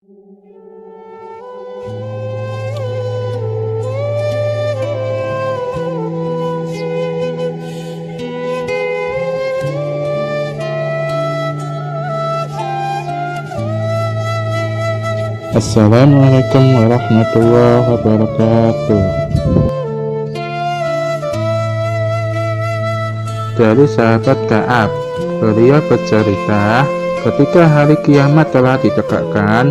Assalamualaikum warahmatullahi wabarakatuh. Dari sahabat Ka'ab, beliau bercerita, ketika hari kiamat telah ditegakkan,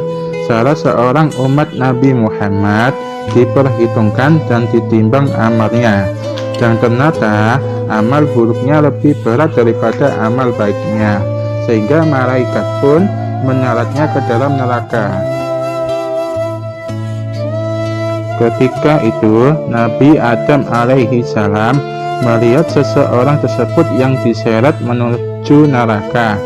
salah seorang umat Nabi Muhammad diperhitungkan dan ditimbang amalnya, dan ternyata amal buruknya lebih berat daripada amal baiknya, sehingga malaikat pun menyeretnya ke dalam neraka. Ketika itu Nabi Adam alaihi salam melihat seseorang tersebut yang diseret menuju neraka.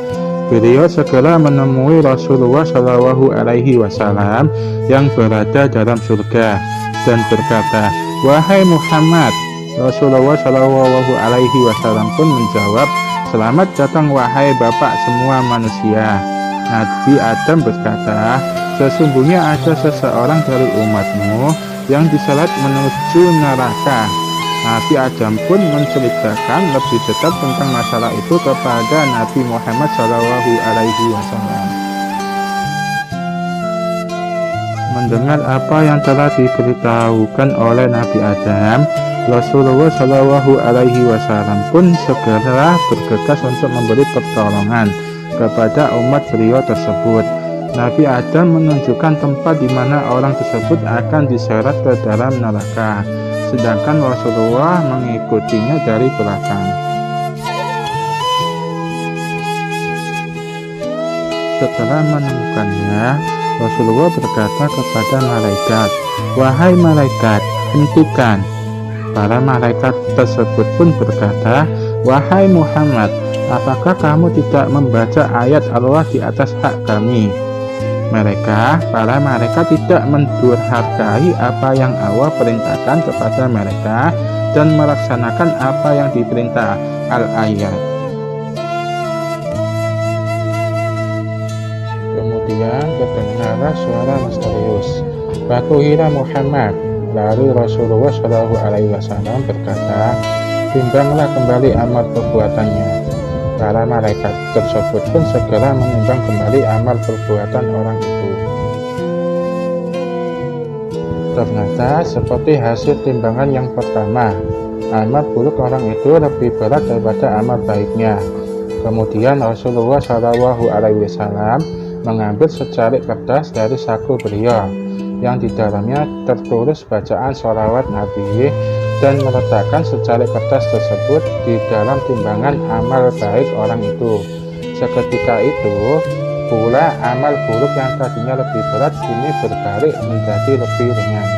Beliau segera menemui Rasulullah Shallallahu alaihi wasallam yang berada dalam surga dan berkata, "Wahai Muhammad." Rasulullah Shallallahu alaihi wasallam pun menjawab, "Selamat datang wahai bapak semua manusia." Nabi Adam berkata, "Sesungguhnya ada seseorang dari umatmu yang diseret menuju neraka." Nabi Adam pun menceritakan lebih dekat tentang masalah itu kepada Nabi Muhammad SAW. Mendengar apa yang telah diberitahukan oleh Nabi Adam, Rasulullah SAW pun segera bergegas untuk memberi pertolongan kepada umat beliau tersebut. Nabi Adam menunjukkan tempat di mana orang tersebut akan diseret ke dalam neraka, sedangkan Rasulullah mengikutinya dari belakang. Setelah menemukannya, Rasulullah berkata kepada malaikat, "Wahai malaikat, hentikan." Para malaikat tersebut pun berkata, "Wahai Muhammad, apakah kamu tidak membaca ayat Allah di atas hak kami?" Para malaikat tidak mendurhakai apa yang Allah perintahkan kepada mereka dan melaksanakan apa yang diperintah. Al-Ayat. Kemudian kedengaranlah suara misterius, "Batuhira Muhammad." Lalu Rasulullah SAW berkata, "Timbanglah kembali amal perbuatannya." Para malaikat tersebut pun segera menimbang kembali amal perbuatan orang itu. Ternyata seperti hasil timbangan yang pertama, amal buruk orang itu lebih berat daripada amal baiknya. Kemudian Rasulullah SAW mengambil secari kertas dari saku beliau, yang di dalamnya tertulis bacaan sholawat Nabi, dan meletakkan secari kertas tersebut di dalam timbangan amal baik orang itu. Seketika itu pula amal buruk yang tadinya lebih berat kini berbalik menjadi lebih ringan.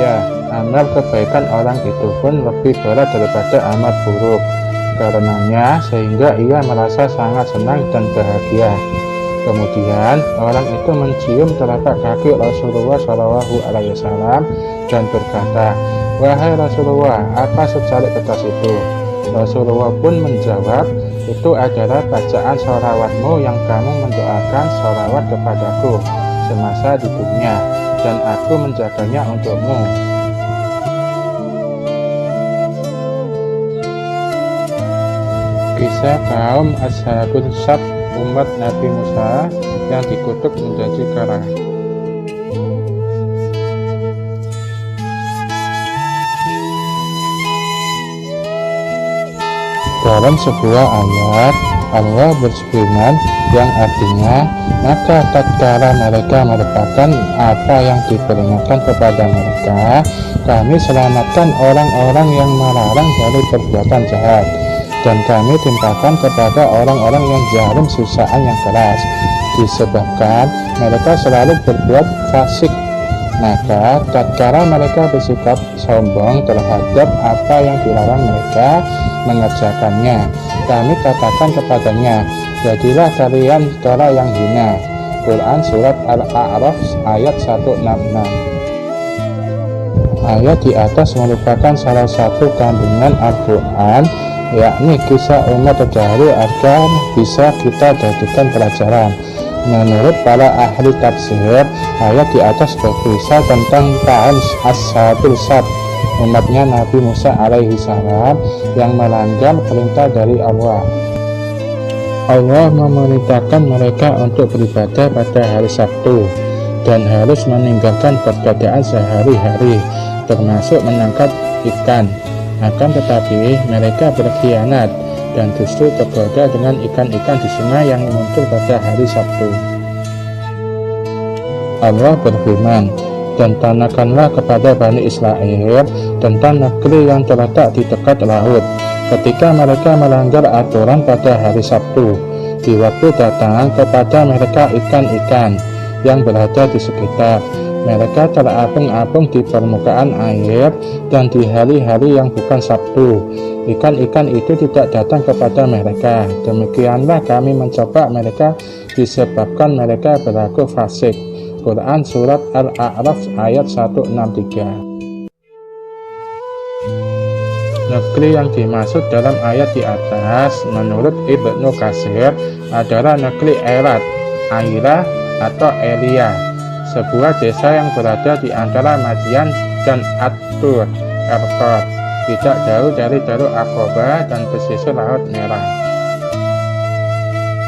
Ya, amal kebaikan orang itu pun lebih berat daripada amal buruk. Karenanya sehingga ia merasa sangat senang dan bahagia. Kemudian orang itu mencium telapak kaki Rasulullah SAW dan berkata, "Wahai Rasulullah, apa secari kertas itu?" Rasulullah pun menjawab, "Itu adalah bacaan sholawatmu yang kamu mendoakan sholawat kepadaku semasa di dunia, dan aku menjaganya untukmu." Kisah kaum Ashabul Sab, umat Nabi Musa yang dikutuk menjadi kara. Dalam sebuah ayat, Allah berfirman yang artinya, "Maka tatkala mereka melupakan apa yang diperingatkan kepada mereka, kami selamatkan orang-orang yang melarang dari perbuatan jahat, dan kami timpakan kepada orang-orang yang zalim siksaan yang keras, disebabkan mereka selalu berbuat fasik. Maka tatkala mereka bersikap sombong terhadap apa yang dilarang mereka mengerjakannya, kami katakan kepadanya, jadilah kalian kala yang hina." Quran Surat Al-A'raf ayat 166. Ayat di atas merupakan salah satu kandungan Al-Quran, yakni kisah umat terdahulu agar bisa kita jadikan pelajaran. Menurut para ahli tafsir, ayat di atas berkisah tentang kaum Ashabul Sabt, umatnya Nabi Musa alaihi salam yang melanggar perintah dari Allah. Allah memerintahkan mereka untuk beribadah pada hari Sabtu dan harus meninggalkan pekerjaan sehari-hari, termasuk menangkap ikan. Akan tetapi mereka berkhianat dan justru tergoda dengan ikan-ikan di sungai yang muncul pada hari Sabtu. Allah berfirman, dan tanyakanlah kepada Bani Israel tentang negeri yang terletak di dekat laut, ketika mereka melanggar aturan pada hari Sabtu, di waktu datang kepada mereka ikan-ikan yang berada di sekitar. Mereka terapung-apung di permukaan air dan di hari-hari yang bukan Sabtu. Ikan-ikan itu tidak datang kepada mereka. Demikianlah kami mencoba mereka disebabkan mereka berlaku fasik. Quran Surat Al-A'raf ayat 163. Negeri yang dimaksud dalam ayat di atas menurut Ibnu Katsir adalah negeri Elat, Ailah, atau Elia, sebuah desa yang berada di antara Madian dan At-Tur Erkot, tidak jauh dari Darul Aqabah dan pesisir Laut Merah.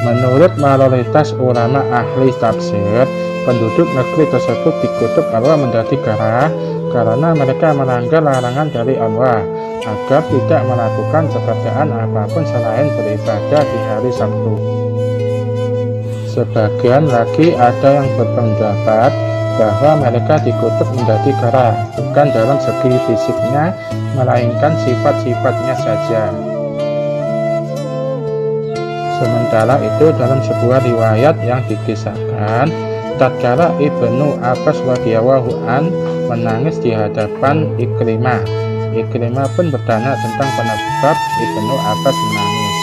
Menurut mayoritas ulama ahli tafsir, penduduk negeri tersebut dikutuk Allah menjadi gerah karena mereka melanggar larangan dari Allah agar tidak melakukan pekerjaan apapun selain beribadah di hari Sabtu. Sebagian lagi ada yang berpendapat bahwa mereka dikutuk menjadi gerah bukan dalam segi fisiknya, melainkan sifat-sifatnya saja. Sementara itu dalam sebuah riwayat yang dikisahkan, tatkala Ibnu Abbas radhiyallahu an menangis di hadapan Ikrimah, Ikrimah pun bertanya tentang penyebab Ibnu Abbas menangis.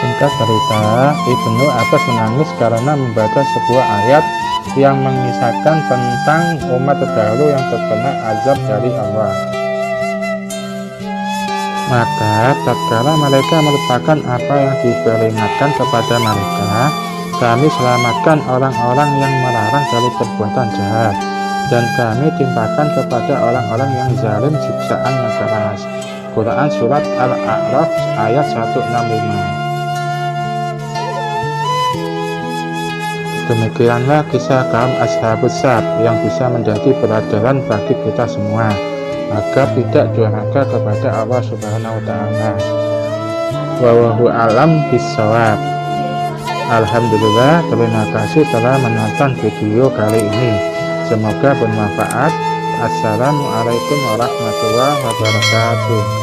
Singkat cerita, Ibnu Abbas menangis karena membaca sebuah ayat yang mengisahkan tentang umat terdahulu yang terkena azab dari Allah. Maka tatkala mereka melupakan apa yang diperingatkan kepada mereka, kami selamatkan orang-orang yang melarang dari perbuatan jahat, dan kami timpakan kepada orang-orang yang zalim siksaan yang keras. Quran Surat Al-A'raf ayat 165. Demikianlah kisah kaum Ashabus Sabt yang bisa menjadi pelajaran bagi kita semua agar tidak durhaka kepada Allah Subhanahu wa taala. Wallahu a'lam bishawab. Alhamdulillah, terima kasih telah menonton video kali ini. Semoga bermanfaat. Assalamualaikum warahmatullahi wabarakatuh.